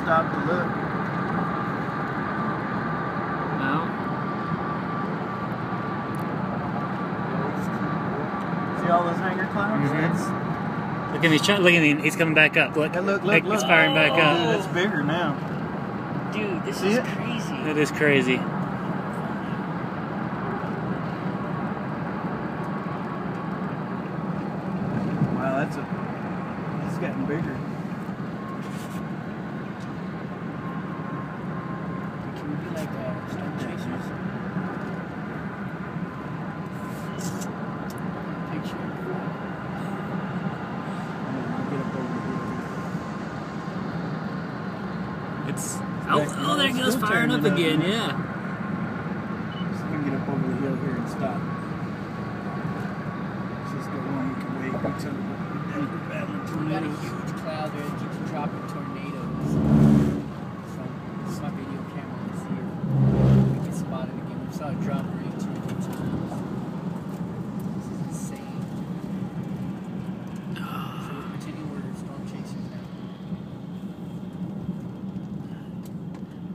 stop to look. No. See all those hanger clouds? Mm-hmm. Look at him, he's coming back up. Look, look. He's firing back up. Dude, it's bigger now. Dude, this See is it? crazy. That is crazy. Wow, it's gotten bigger. Can we be like storm chasers? Picture. Get up over here. It's oh, there it goes, Still firing up turning again. up. Yeah. So we can get up over the hill here and stop. Let's just go on. We can wait until we're battling We got a tornadoes. huge cloud there that keeps dropping tornadoes. So this is my video camera. Let's see if we can spot it again. We saw it drop already 2 or 3 times. This is insane. So we're pretending we're storm chasers now.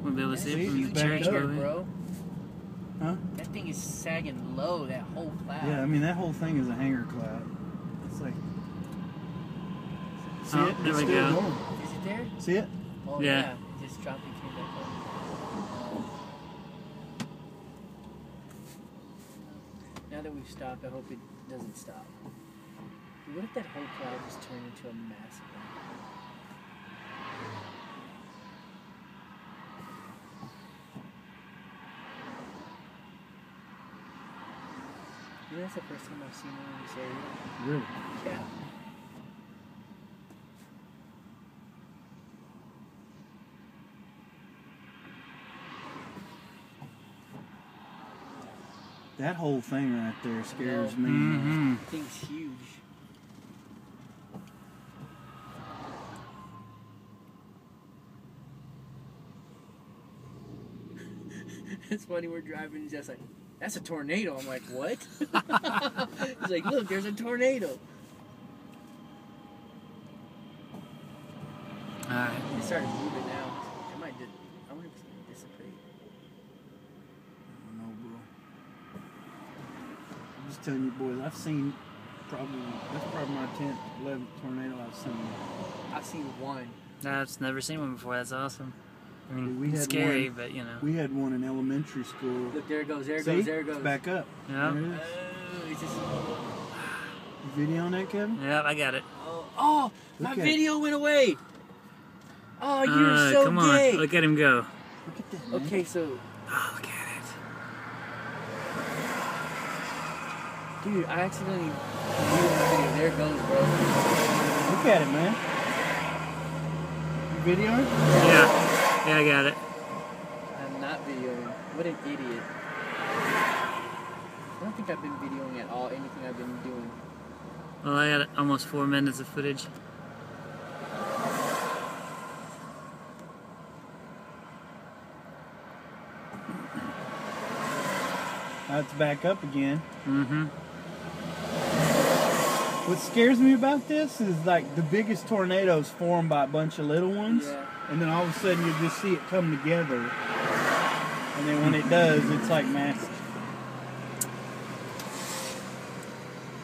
We'll be able to see it See, from he's the back church, up. will we? Bro, Huh? that thing is sagging low, that whole cloud. Yeah, I mean, that whole thing is a hanger cloud. It's like... See Oh, it? there It's we still go. going. Is it there? See it? Oh, Yeah. yeah. It just dropped and came back up. Now that we've stopped, I hope it doesn't stop. What if that whole cloud just turned into a massive one? You know, that's the first time I've seen one in this area. Really? Yeah. That whole thing right there scares me. Mm-hmm. The thing's huge. It's funny, we're driving, he's just like, that's a tornado. I'm like, what? He's like, look, there's a tornado. Alright. It started moving now. It might just, I wonder if it's going to dissipate. I don't know, bro. I'm just telling you, boys, I've seen that's probably my 10th, 11th tornado I've seen. I've seen one. I've never seen one before. That's awesome. I mean, We it's had scary, one- but you know. We had one in elementary school. Look, there it goes, there it See? goes, there it goes. It's back up. Yeah. There it is. Oh, it's just, You video on that, Kevin? Yeah, I got it. oh, my Look at video went away. Oh, you're so come gay. on, look at him go. Look at that, man. Okay, so, Oh, look at dude, I accidentally muted the video. There it goes, bro. Look at it, man. You videoing? it. Yeah, I got it. I'm not videoing. What an idiot. I don't think I've been videoing at all, anything I've been doing. Well, I got almost 4 minutes of footage. It's back up again. Mm-hmm. What scares me about this is like the biggest tornadoes formed by a bunch of little ones, Yeah. and then all of a sudden you just see it come together, and then when it does, it's like massive.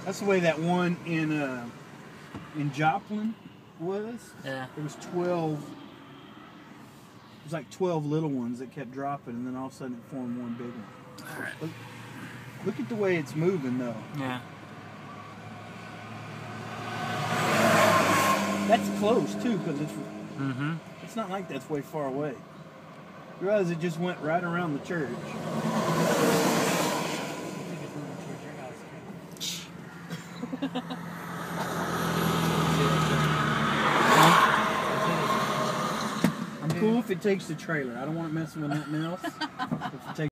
That's the way that one in Joplin was. Yeah. There was 12. It was like 12 little ones that kept dropping, and then all of a sudden it formed one big one. Look at the way it's moving, though. Yeah. That's close too, because Mm-hmm. it's not like that's way far away. You realize it just went right around the church. I think it's moving towards your house. I'm cool if it takes the trailer. I don't want it messing with nothing else. If it takes